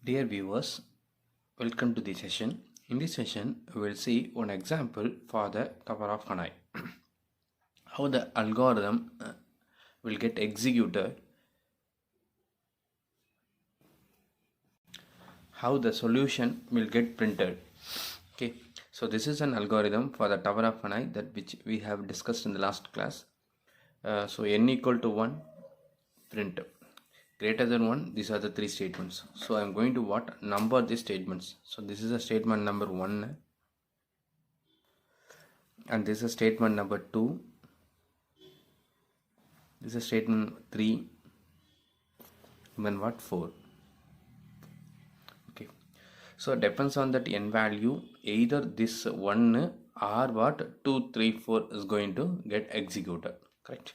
Dear viewers, welcome to the session. In this session, we will see one example for the Tower of Hanoi. How the algorithm will get executed, how the solution will get printed. Okay, so this is an algorithm for the Tower of Hanoi that which we have discussed in the last class. So n equal to 1, print. Greater than 1, these are the three statements. So I am going to number these statements. So this is a statement number 1 and this is a statement number 2, this is a statement 3, and then 4. Okay, so it depends on that n value, either this 1 or 2, 3, 4 is going to get executed, correct?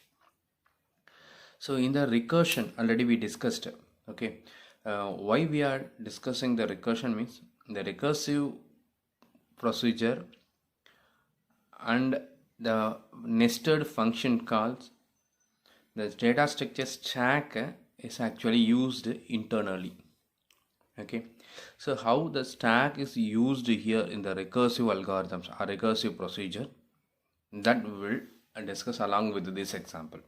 So in the recursion already we discussed. Okay, why we are discussing the recursion means the recursive procedure and the nested function calls, the data structure stack is actually used internally. Okay, so how the stack is used here in the recursive algorithms or recursive procedure, that we will discuss along with this example.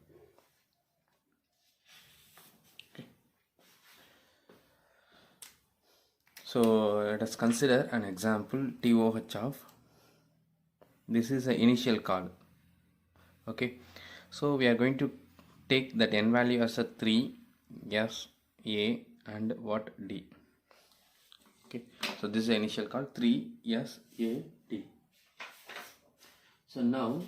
So let us consider an example TOH of, this is the initial call. Okay, so we are going to take that n value as a 3, S, A and D. Okay, so this is the initial call 3, S, A, D. So now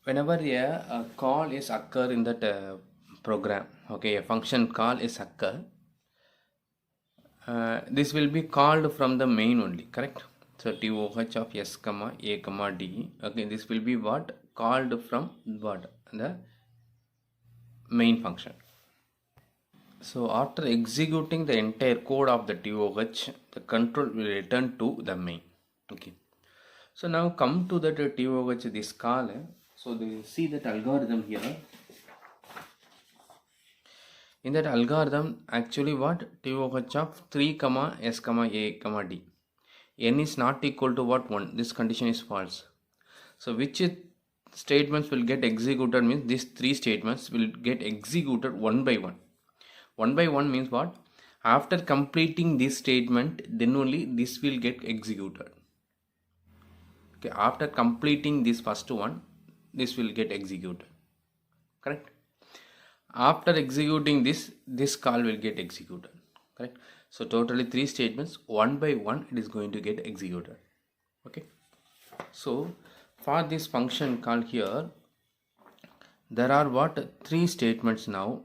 whenever a call is occur in that program, okay, a function call is occur, this will be called from the main only, correct? So TOH of S comma A comma D, okay, this will be called from the main function. So after executing the entire code of the TOH, the control will return to the main. Okay, so now come to that TOH, this call. So they see that algorithm here. In that algorithm, actually TOH of 3 comma S comma A comma D, n is not equal to 1, this condition is false. So which statements will get executed means these three statements will get executed one by one. One by one means what? After completing this statement, then only this will get executed. Okay, after completing this first one, this will get executed, correct? After executing this call will get executed, correct? So totally three statements, one by one it is going to get executed. Okay, so for this function call here, there are three statements now.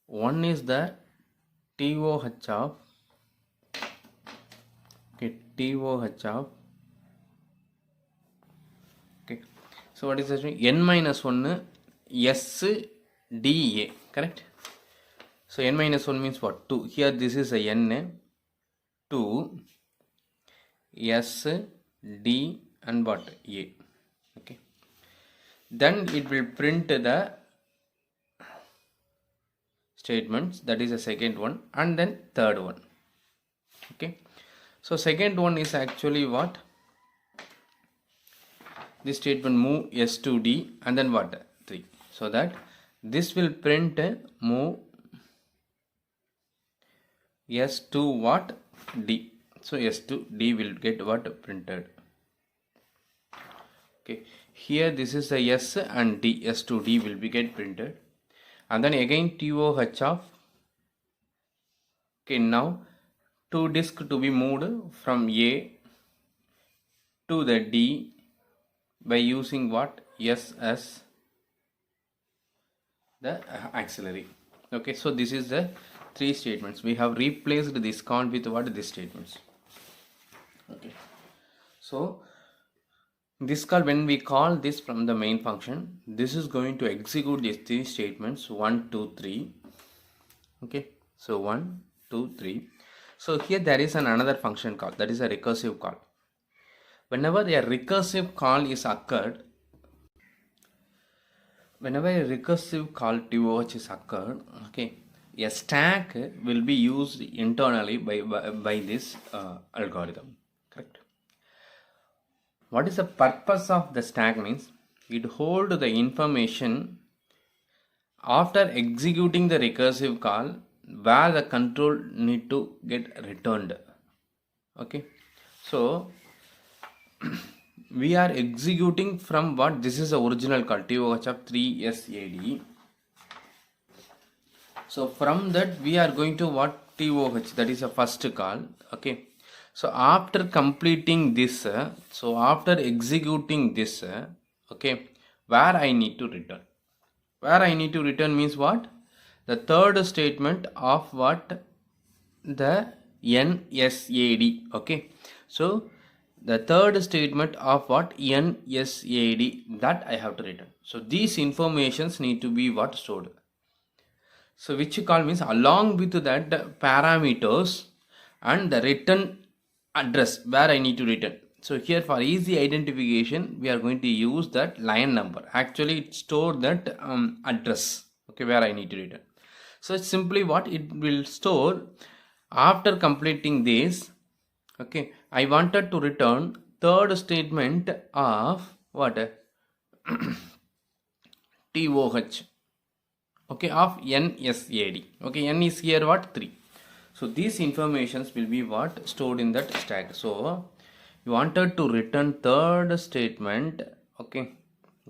One is the TOH of, okay, TOH of, okay, so what is that? N minus 1 S D A, correct? So n minus 1 means what? 2. Here this is a n, 2 S D and A. Okay, then it will print the statements, that is the second one, and then third one. Okay, so second one is actually what? This statement move S to D and then 3. So that this will print move S to D. So S to D will get printed. Okay, here this is the S and D, S to D will be get printed, and then again TOH of, okay, now 2 disk to be moved from A to the D by using S as the auxiliary. Okay, so this is the three statements. We have replaced this call with these statements. Okay, so this call, when we call this from the main function, this is going to execute these three statements 1, 2, 3. Okay, so 1, 2, 3. So here there is another function call, that is a recursive call. Whenever a recursive call is occurred, whenever a recursive call TOH is occurred, okay, a stack will be used internally by this algorithm, correct? What is the purpose of the stack means? It hold the information after executing the recursive call where the control need to get returned. Okay, so we are executing from what? This is the original call TOH of 3SAD. So from that we are going to what? TOH, that is the first call. Okay, so after completing this, so after executing this, okay, where I need to return? Where I need to return means what? The third statement of what? The NSAD. Okay, so the third statement of what? NSAD, that I have to return. So these informations need to be what? Stored. So which call means along with that the parameters and the return address where I need to return. So here for easy identification we are going to use that line number. Actually it store that address, okay, where I need to return. So it's simply what it will store after completing this. Okay, I wanted to return third statement of what? TOH, okay, of NSAD. Okay, N is here what? 3. So these informations will be what? Stored in that stack. So you wanted to return third statement. Okay,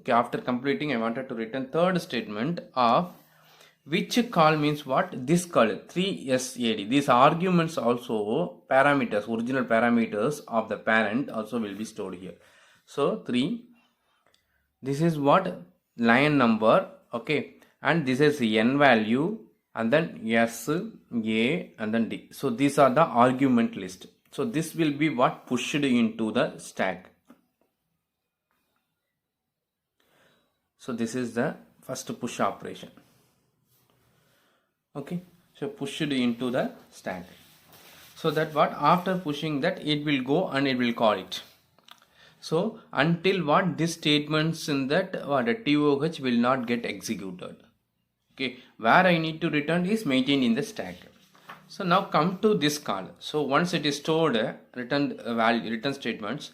after completing I wanted to return third statement of which call means what? This call 3SAD. These arguments also parameters, original parameters of the parent also will be stored here. So 3, this is what? Line number. Okay, and this is n value, and then S, A, and then D. So these are the argument list. So this will be what? Pushed into the stack. So this is the first push operation. Okay, so pushed into the stack. So that what? After pushing that it will go and it will call it. So until what? These statements in that what? TOH will not get executed. Okay, where I need to return is maintained in the stack. So now come to this call. So once it is stored, return value, return statements,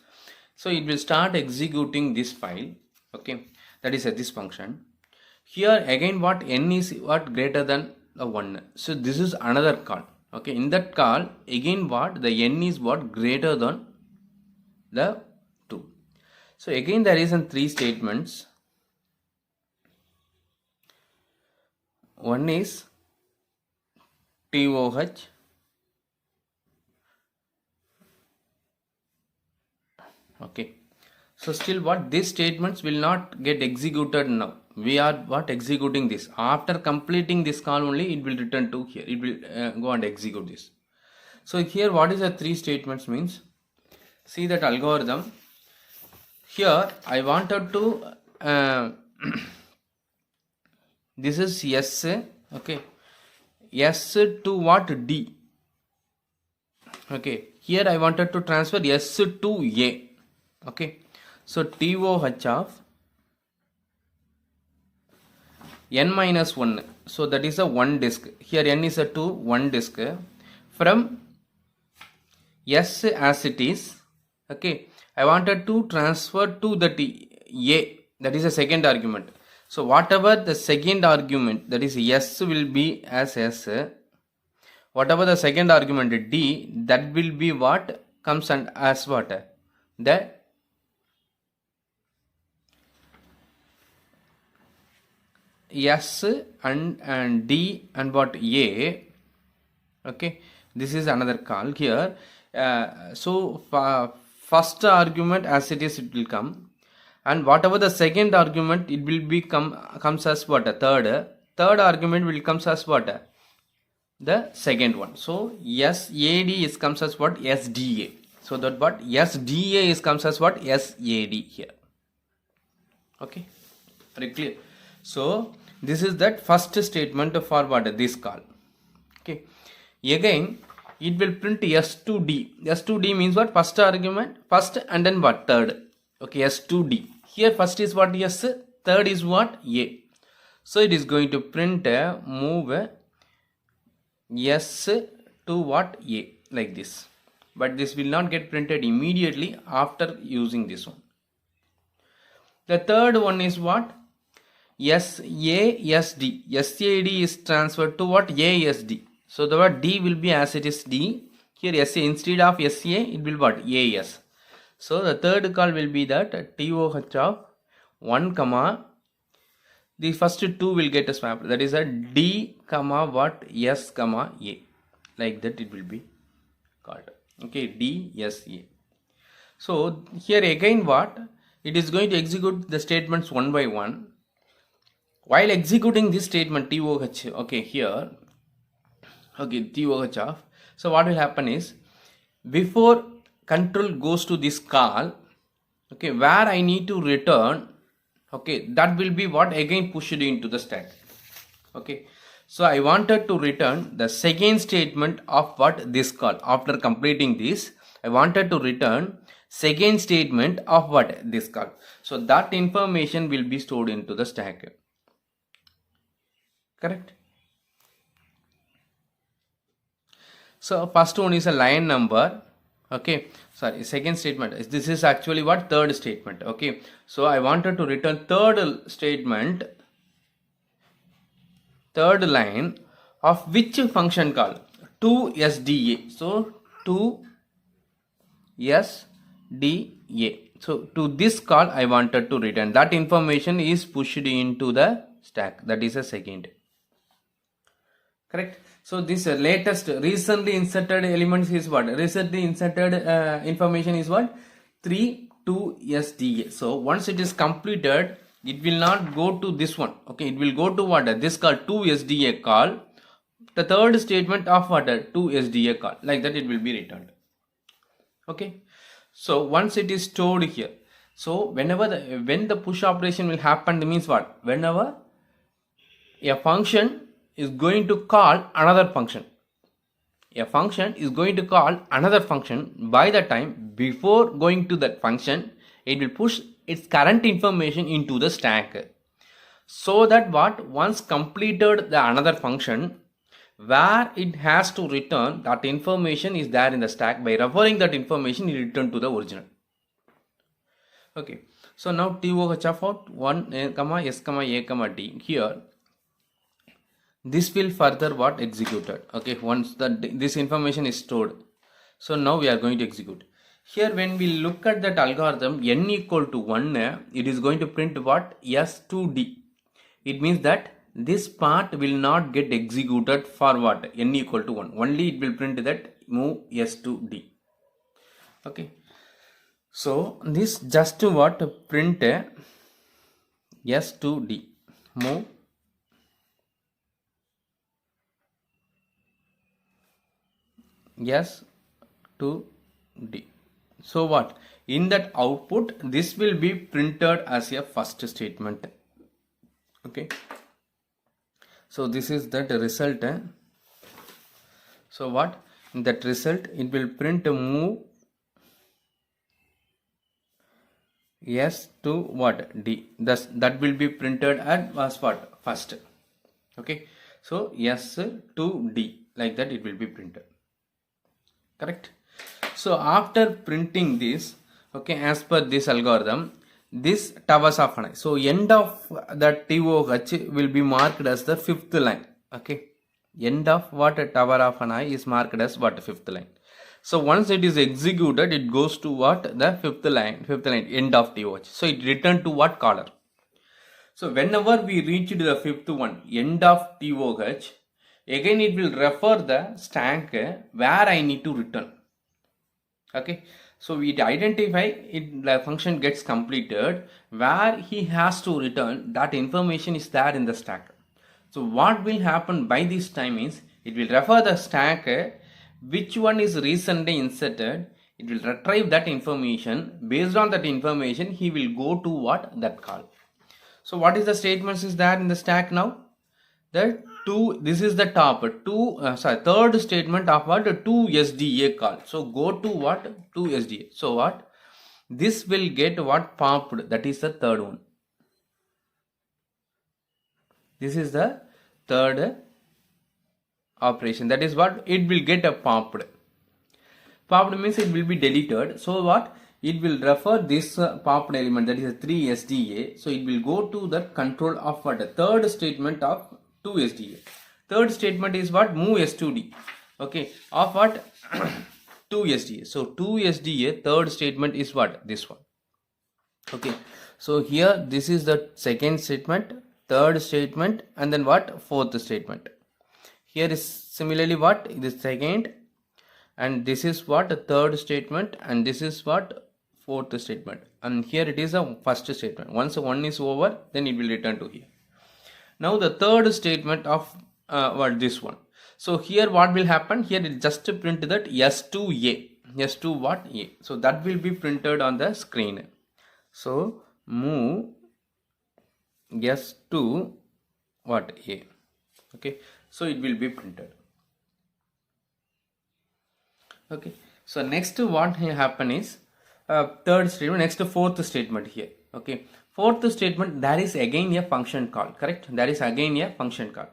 so it will start executing this file. Okay, that is this function. Here again what? N is what? Greater than 1. So this is another call. Okay, in that call again what? The N is what? Greater than the 2. So again there is 3 statements. One is TOH, okay, so still what? These statements will not get executed now. We are what? Executing this. After completing this call only it will return to here. It will go and execute this. So here what is the 3 statements means? See that algorithm. Here I wanted to this is S, okay, S to what? D. Okay, here I wanted to transfer S to A. Okay, so TOH of N minus 1. So that is a 1 disk. Here N is a 2, 1 disk. From S as it is, okay, I wanted to transfer to the A. That is a second argument. So whatever the second argument, that is S, will be as S. Whatever the second argument D, that will be what? Comes and as what? The S and D and what? A. Okay, this is another call here. So first argument as it is, it will come, and whatever the second argument, it will be comes as what? A third argument will comes as what? The second one. So SAD is comes as what? SDA. So that what? SDA is comes as what? SAD here. Okay, very clear. So this is that first statement for what? This call. Okay, again it will print S2D. S2D means what? First argument, first, and then what? Third. Okay, S2D. Here first is what? S, third is what? A. So it is going to print move S to what A, like this. But this will not get printed immediately after using this one. The third one is what? SASD. SAD is transferred to what? ASD. So the word D will be as it is D. Here SA, instead of SA, it will what? AS. So the third call will be that TOH of 1 comma, the first two will get a swap. That is a D comma what? S comma A. Like that it will be called. Okay, D, S, A. So here again what? It is going to execute the statements one by one. While executing this statement TOH, okay, here, okay, TOH of. So what will happen is, before control goes to this call, okay, where I need to return, okay, that will be what again pushed into the stack. Okay, so I wanted to return the second statement of what this call. After completing this, I wanted to return second statement of what this call. So that information will be stored into the stack. Correct. So first one is a line number. Okay, sorry, second statement. This is actually what? Third statement. Okay, so I wanted to return third statement, third line of which function call? 2SDA. So 2SDA. So to this call I wanted to return. That information is pushed into the stack. That is a second. Correct. So this latest recently inserted elements is what? Recently inserted information is what? 32SDA. So once it is completed, it will not go to this one. Okay, it will go to what? This call 2SDA call. The third statement of what? 2SDA call. Like that it will be returned. Okay. So once it is stored here. So whenever when the push operation will happen, means what? Whenever a function is going to call another function. A function is going to call another function. By the time before going to that function, it will push its current information into the stack. So that what? Once completed the another function, where it has to return, that information is there in the stack. By referring that information, it return to the original. Okay. So now TOH of 1 comma S comma A comma D. Here this will further what? Executed. Okay, once this information is stored. So now we are going to execute. Here when we look at that algorithm, n equal to 1, it is going to print what? S to D. It means that this part will not get executed for what? N equal to 1. Only it will print that move S to D. Okay. So this just to what? Print S to D. Move S to D. So what? In that output, this will be printed as a first statement. Okay. So this is that result. So what? In that result, it will print move S to what? D. Thus that will be printed as what? First. Okay. So S to D. Like that it will be printed. Correct. So after printing this, okay, as per this algorithm, this towers of an eye. So end of the TOH will be marked as the fifth line. Okay. End of what? A tower of an eye is marked as what? Fifth line. So once it is executed, it goes to what? The fifth line, end of TOH. So it returned to what? Caller. So whenever we reach the fifth one, end of TOH, again it will refer the stack where I need to return. Okay, so we identify it, the function gets completed where he has to return, that information is there in the stack. So what will happen by this time is, it will refer the stack which one is recently inserted. It will retrieve that information. Based on that information, he will go to what? That call. So what is the statements is there in the stack now? That this is the top third statement of what? 2SDA call. So go to what? 2SDA. So what? This will get what? Popped. That is the third one. This is the third operation. That is what it will get a popped. Popped means it will be deleted. So what? It will refer this popped element, that is a 3 SDA. So it will go to the control of what? A third statement of 2 SDA. Third statement is what? Move S2D. Okay. Of what? 2 SDA. So 2 SDA third statement is what? This one. Okay. So here this is the second statement, third statement, and then what? Fourth statement. Here is similarly what? This second, and this is what? A third statement, and this is what? Fourth statement. And here it is a first statement. Once one is over, then it will return to here. Now the third statement of what? This one. So here what will happen? Here it just print that S2A. S2 what? A. So that will be printed on the screen. So move S2 what? A. Okay. So it will be printed. Okay. So next what will happen is third statement, next fourth statement here. Okay. Fourth statement, there is again a function call. Correct. There is again a function call.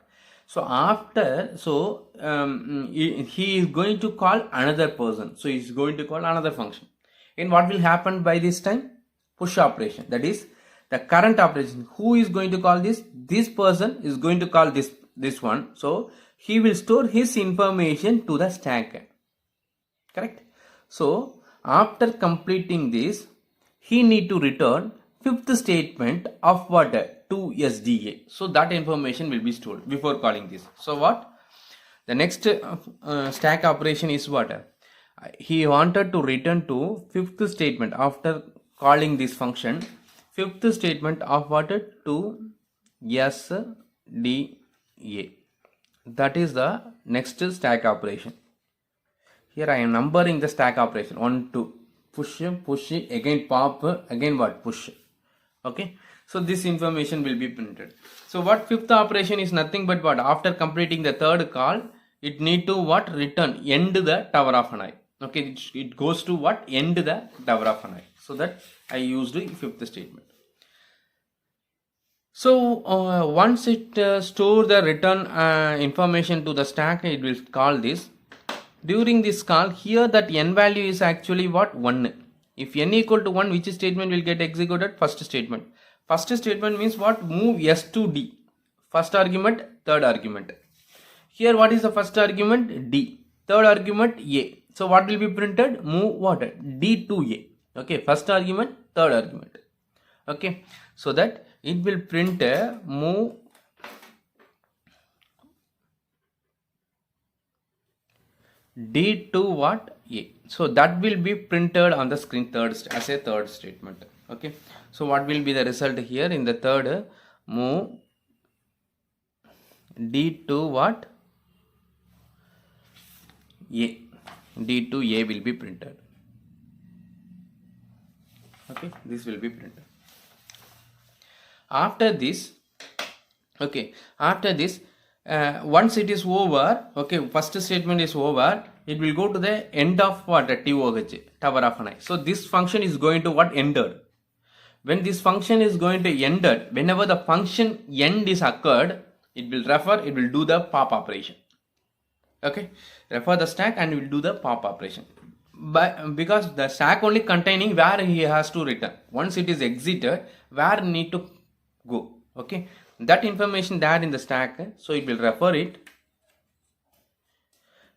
So after, he is going to call another person. So he is going to call another function. And what will happen by this time? Push operation. That is the current operation. Who is going to call this? This person is going to call this one. So he will store his information to the stack. Correct. So after completing this, he need to return fifth statement of what? 2 SDA. So that information will be stored before calling this. So what? The next stack operation is what? He wanted to return to fifth statement after calling this function. Fifth statement of what? 2 SDA. That is the next stack operation. Here I am numbering the stack operation. 1, 2. Push, again pop, again what? Push. Okay. So this information will be printed. So what? Fifth operation is nothing but what? After completing the third call, it need to what? Return, end the tower of an eye. Okay. It goes to what? End the tower of an eye. So that I used the fifth statement. So once it store the return information to the stack, it will call this. During this call, here that n value is actually what? 1. If n equal to 1, which statement will get executed? First statement. First statement means what? Move S to D. First argument, third argument. Here what is the first argument? D. Third argument, A. So what will be printed? Move what? D to A. Okay. First argument, third argument. Okay. So that it will print move D to what? A. So that will be printed on the screen as a third statement. Okay. So what will be the result here in the third? Move D to what? A. D to A will be printed. Okay. This will be printed. After this, okay. After this, once it is over, okay, first statement is over, it will go to the end of what? TOH, tower of an eye. So this function is going to what? Ended. When this function is going to ended, whenever the function end is occurred, it will do the pop operation. Okay, refer the stack and will do the pop operation. But because the stack only containing where he has to return. Once it is exited, where need to go. Okay, that information there in the stack, so it will refer it.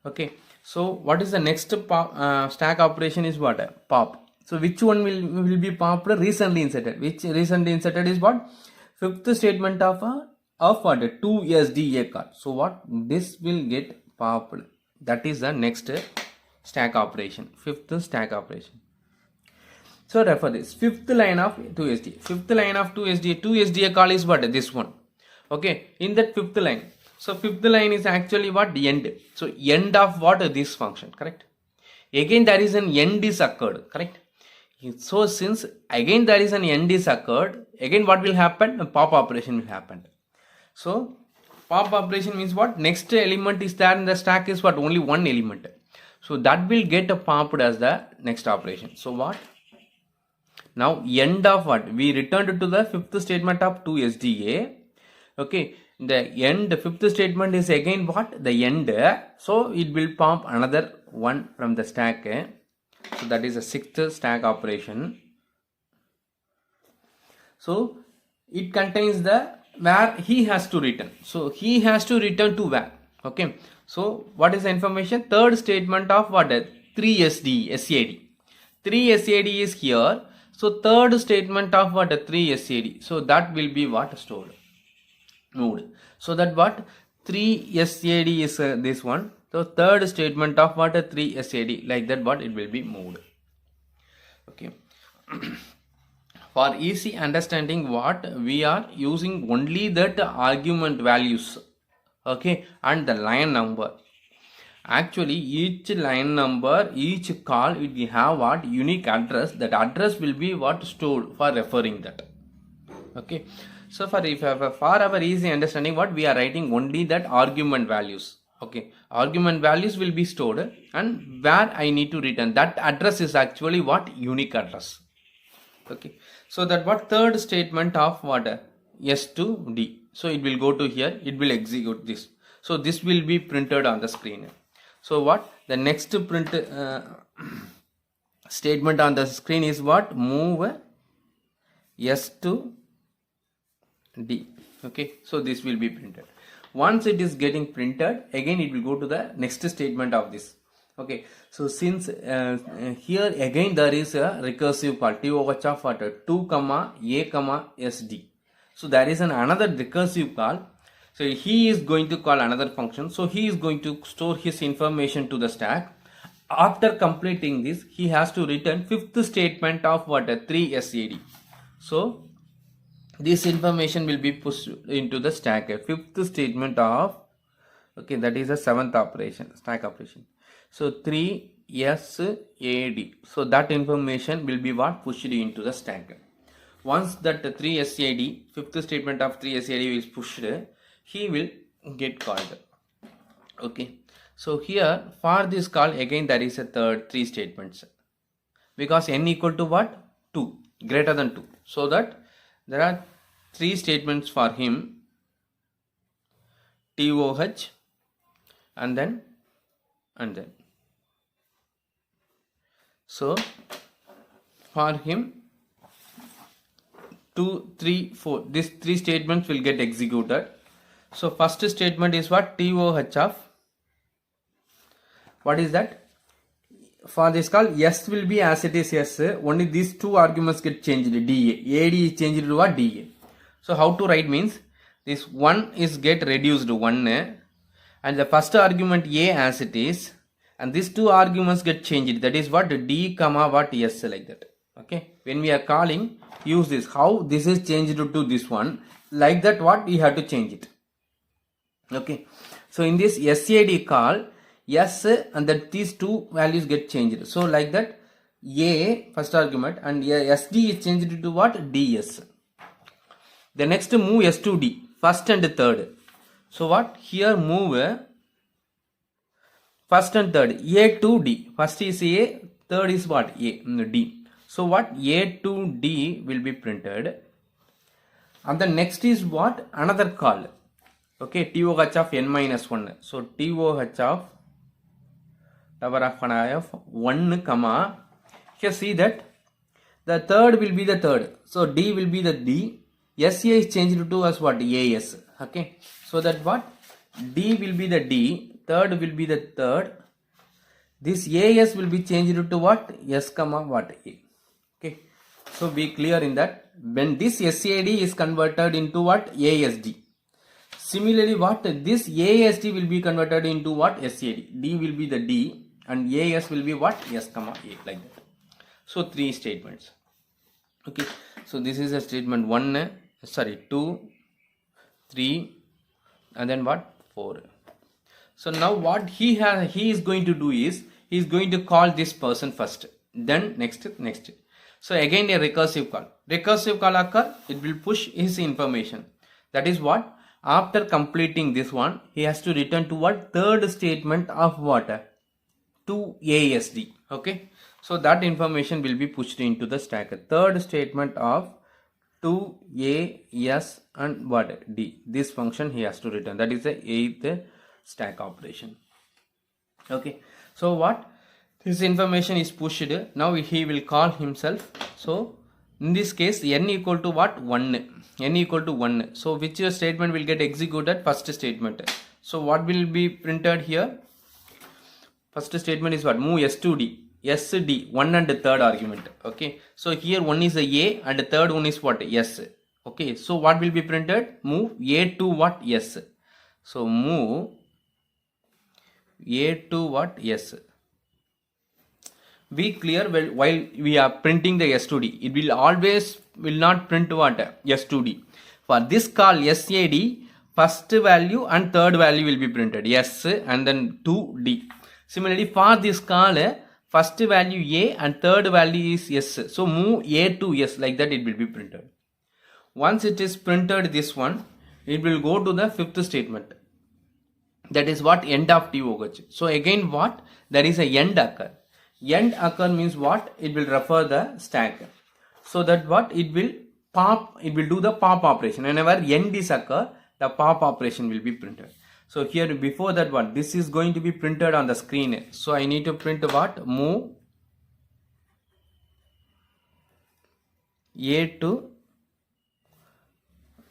Okay, so what is the next stack operation is what? Pop. So which one will be popped? Recently inserted. Which recently inserted is what? Fifth statement of what? 2 SDA call. So what? This will get popped. That is the next stack operation. Fifth stack operation. So refer this. Fifth line of 2 SDA. Fifth line of 2 SDA. 2 SDA call is what? This one. Okay. In that fifth line. So fifth line is actually what? End. So end of what? This function. Correct. Again there is an end is occurred. Correct. So since again there is an end is occurred, again what will happen? A pop operation will happen. So pop operation means what? Next element is there in the stack is what? Only one element. So that will get popped as the next operation. So what? Now end of what? We returned to the fifth statement of 2 SDA. Okay. the end fifth statement is again what? The end. So it will pump another one from the stack. So that is a sixth stack operation. So it contains the where he has to return. So he has to return to where? Okay. So what is the information? Third statement of what? 3SD SAD. 3 SAD is here. So third statement of what? 3 SAD. So that will be what? Stored. Moved. So that what? 3 SAD is this one. So third statement of what? 3 SAD. Like that what? It will be moved. Okay. For easy understanding, what we are using only that argument values, okay, and the line number. Actually, each line number, each call, it will have what? Unique address. That address will be what? Stored for referring that. Okay. So for our easy understanding, what we are writing only that argument values. Okay. Argument values will be stored, and where I need to return that address is actually what? Unique address. Okay. So that what? Third statement of what? S to D. So it will go to here, it will execute this. So this will be printed on the screen. So what? The next print statement on the screen is what? Move S to D. Okay. So this will be printed. Once it is getting printed, again it will go to the next statement of this. Okay, so since here again there is a recursive call TOH of what? 2 comma A comma SD. So there is another recursive call. So he is going to call another function. So he is going to store his information to the stack. After completing this, he has to return fifth statement of what? 3 SAD. So this information will be pushed into the stack. Fifth statement of, okay, that is a seventh operation, stack operation. So 3 SAD. So that information will be what? Pushed into the stack. Once that 3 SAD, fifth statement of 3 SAD is pushed, he will get called. Okay. So here for this call again there is a three statements. Because n equal to what? 2. Greater than 2. So that there are three statements for him. TOH and then. So for him 2, 3, 4. These three statements will get executed. So first statement is what? TOH of what is that? For this call, S will be as it is S. Only these two arguments get changed. DA. AD is changed to what? DA. So how to write means this 1 is get reduced to 1 and the first argument A as it is, and these two arguments get changed. That is what? D comma what? S, like that. Okay. When we are calling, use this. How this is changed to this one, like that what? We have to change it. Okay. So in this SAD call, S and that these two values get changed. So like that A first argument and SD is changed to what? DS. The next move S to D, first and third. So what? Here move first and third, A to D. First is A, third is what? A, D. So what? A to D will be printed. And the next is what? Another call. Okay, TOH of n minus 1. So TOH of tower of an I of 1 comma. Here see that the third will be the third. So D will be the D. SA is changed to as what? AS. Okay. So that what? D will be the D. Third will be the third. This AS will be changed to what? S comma what? A. Okay. So be clear in that. When this SAD is converted into what? ASD. Similarly what? This ASD will be converted into what? SAD. D will be the D and AS will be what? S comma A, like that. So three statements. Okay. So this is a statement 2, 3 and then what? 4. So now what he is going to do is he is going to call this person first, then next. So again a recursive call. Recursive call occur, it will push his information. That is what? After completing this one, he has to return to what? Third statement of what? To ASD. Okay. So that information will be pushed into the stack. Third statement of 2a, s and what? D. This function he has to return. That is the 8th stack operation. Okay. So what? This information is pushed. Now he will call himself. So in this case n equal to what? 1. N equal to 1. So which statement will get executed? First statement. So what will be printed here? First statement is what? Move s to d. SD 1 and the third argument. Okay. So here one is a and the third one is what? S. Okay. So what will be printed? Move a to what? S. So move a to what? S. Be clear while we are printing the s to d. It will always will not print what? S to d. For this call SAD, first value and third value will be printed. S and then 2D. Similarly, for this call, first value A and third value is S. So move A to S, like that it will be printed. Once it is printed this one, it will go to the fifth statement. That is what? End of TOH. So again what? There is a end occur. End occur means what? It will refer the stack. So that what? It will pop, it will do the pop operation. Whenever end is occur, the pop operation will be printed. So here before that what? This is going to be printed on the screen. So I need to print what? Move A to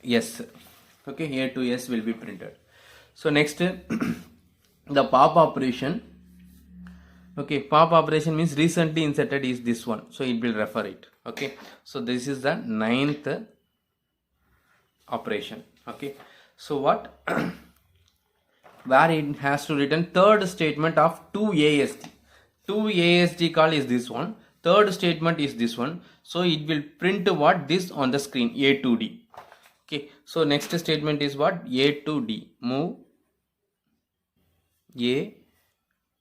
S. Okay, A to S will be printed. So next the pop operation. Okay, pop operation means recently inserted is this one. So it will refer it. Okay, so this is the 9th operation. Okay, so what? Where it has to return third statement of 2ASD. 2ASD call is this one. Third statement is this one. So it will print what? This on the screen, A to D. Okay, so next statement is what? A to D. Move A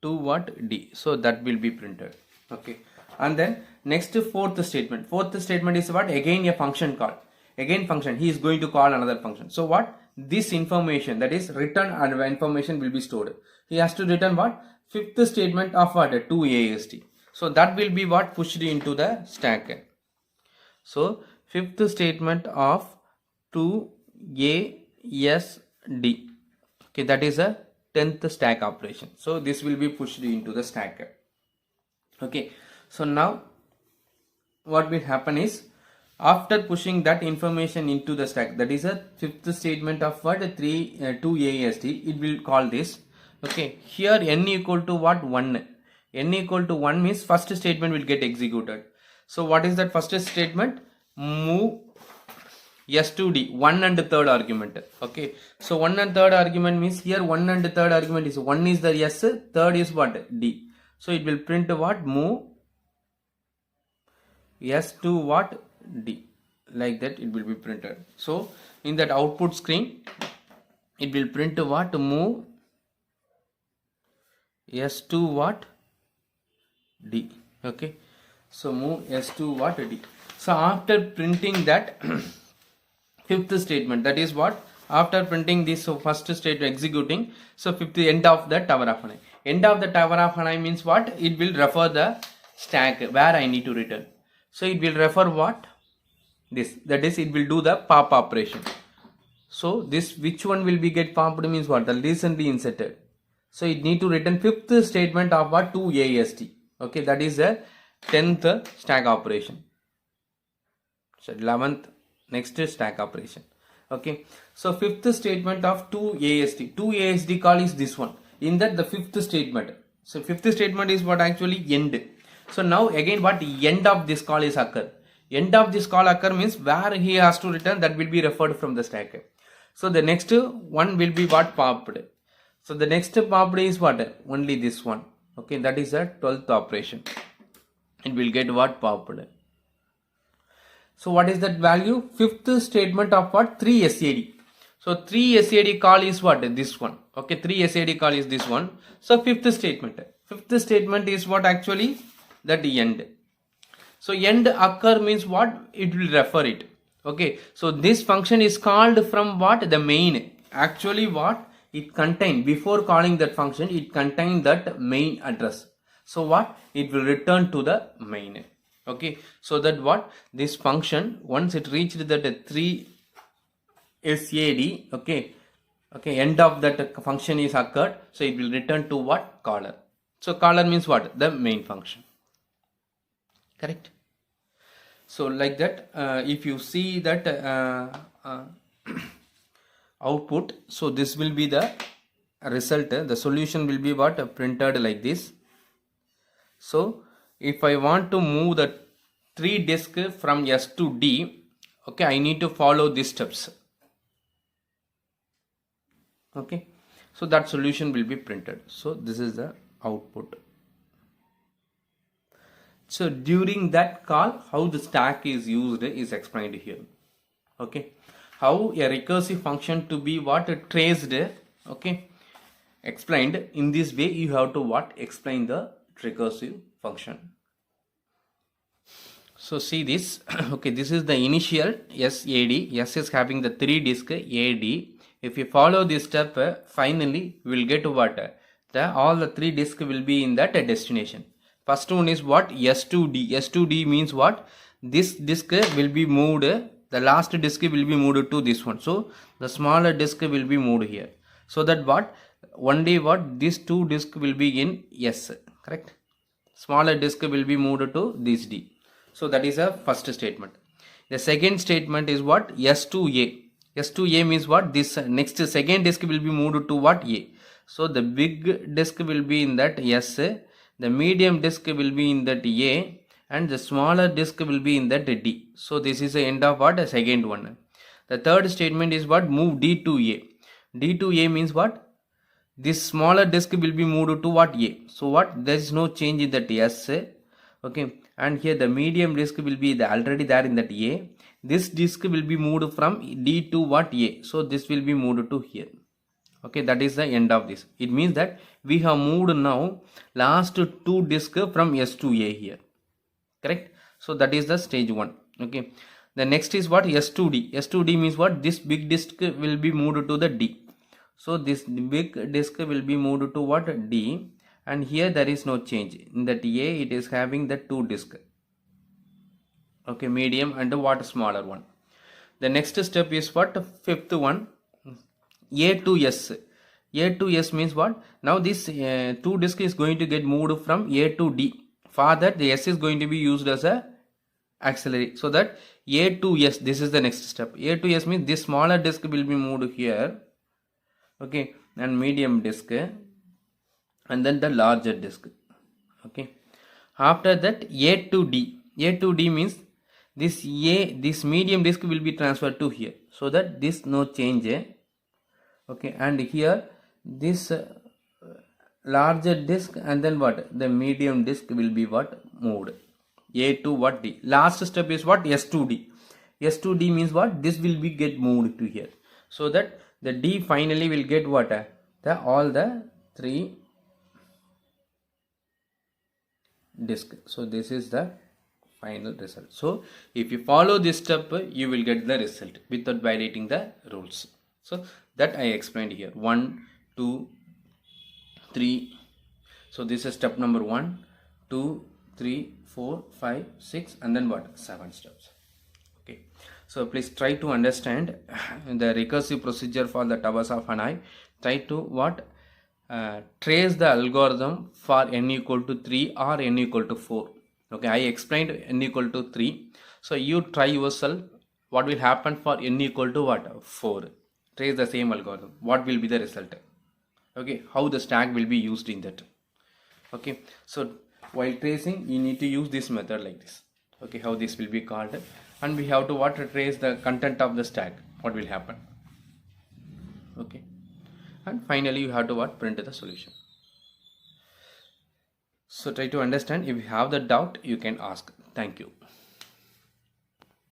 to what? D. So that will be printed. Okay, and then next fourth statement. Fourth statement is what? Again a function call. Again function. He is going to call another function. So what? This information, that is return and information will be stored. He has to return what? Fifth statement of what? 2ASD. So that will be what? Pushed into the stack. So fifth statement of 2ASD. Okay, that is a 10th stack operation. So this will be pushed into the stack. Okay, so now what will happen is, after pushing that information into the stack, that is a fifth statement of what? 2ASD, it will call this. Okay, here n equal to what? 1. N equal to 1 means first statement will get executed. So what is that first statement? Move S to D, 1 and third argument. Okay, so 1 and third argument means here 1 and third argument is 1 is the S, third is what? D. So it will print what? Move S to what? D. Like that it will be printed. So in that output screen, it will print what? Move S to what? D. Okay, so move S to what? D. So after printing that fifth statement, that is what? After printing this, so first statement executing, so fifth, end of the tower of an eye. End of the tower of an eye means what? It will refer the stack where I need to return. So it will refer what? This, that is it will do the pop operation. So this, which one will be get popped means what? The recently inserted. So it need to return fifth statement of what? 2ASD. Okay, that is the 10th stack operation. So 11th next stack operation. Okay, so fifth statement of 2ASD. 2ASD call is this one. In that the fifth statement. So fifth statement is what? Actually end. So now again what? End of this call is occur. End of this call occur means where he has to return, that will be referred from the stack. So the next one will be what? Popped. So the next popped is what? Only this one. Okay, that is a 12th operation. It will get what? Popped. So what is that value? Fifth statement of what? 3 SAD. So 3 SAD call is what? This one. Okay, 3 SAD call is this one. So fifth statement. Fifth statement is what? Actually that end. So end occur means what? It will refer it. Okay, so this function is called from what? The main. Actually what? It contain, before calling that function, it contain that main address. So what? It will return to the main. Okay, so that what this function, once it reached that 3 SAD, okay, end of that function is occurred, so it will return to what? Caller. So caller means what? The main function. Correct. So like that, if you see that output, so this will be the result. The solution will be what? Printed like this. So if I want to move the 3 disk from S to D, okay, I need to follow these steps. Okay, so that solution will be printed. So this is the output. So during that call, how the stack is used is explained here. Okay, how a recursive function to be what traced, okay, explained in this way. You have to what? Explain the recursive function. So see this. Okay, this is the initial SAD. S is having the 3 disk AD. If you follow this step, finally we will get what? All the 3 disks will be in that destination. First one is what? S2D. S2D means what? This disk will be moved. The last disk will be moved to this one. So the smaller disk will be moved here. So that what? One day what? These 2 disks will be in S. Correct? Smaller disk will be moved to this D. So that is a first statement. The second statement is what? S2A. S2A means what? This next second disk will be moved to what? A. So the big disk will be in that S, the medium disk will be in that A, and the smaller disk will be in that D. So this is the end of what? The second one. The third statement is what? Move D to A. D to A means what? This smaller disk will be moved to what? A. So what? There is no change in that S. Okay, and here the medium disk will be already there in that A. This disk will be moved from D to what? A. So this will be moved to here. Okay, that is the end of this. It means that we have moved now last 2 disk from S to A here. Correct. So that is the stage 1. Okay, the next is what? S2D. S2D means what? This big disk will be moved to the D. So this big disk will be moved to what? D. And here there is no change. In that A it is having the 2 disk. Okay, medium and what? Smaller one. The next step is what? Fifth one. A to S. A to S means what? Now this 2 disk is going to get moved from A to D. For that the S is going to be used as a auxiliary. So that A to S, this is the next step. A to S means this smaller disk will be moved here. Okay, and medium disk, and then the larger disk. Okay, after that A to D. A to D means this medium disk will be transferred to here. So that this no change. Okay, and here this larger disk, and then what? The medium disk will be what? Moved. A to what? D. Last step is what? S to D. S to D means what? This will be get moved to here. So that the D finally will get what? All the 3 disk. So this is the final result. So if you follow this step, you will get the result without violating the rules. So that I explained here. 1, 2, 3. So this is step number 1, 2, 3, 4, 5, 6, and then what? 7 steps. Okay. So please try to understand the recursive procedure for the towers of an eye. Try to what? Trace the algorithm for n equal to 3 or n equal to 4. Okay, I explained n equal to 3. So you try yourself what will happen for n equal to what? 4. Trace the same algorithm. What will be the result? Okay, how the stack will be used in that. Okay, so while tracing you need to use this method like this. Okay, how this will be called, and we have to what? Trace the content of the stack. What will happen? Okay, and finally you have to what? Print the solution. So try to understand. If you have the doubt, you can ask. Thank you.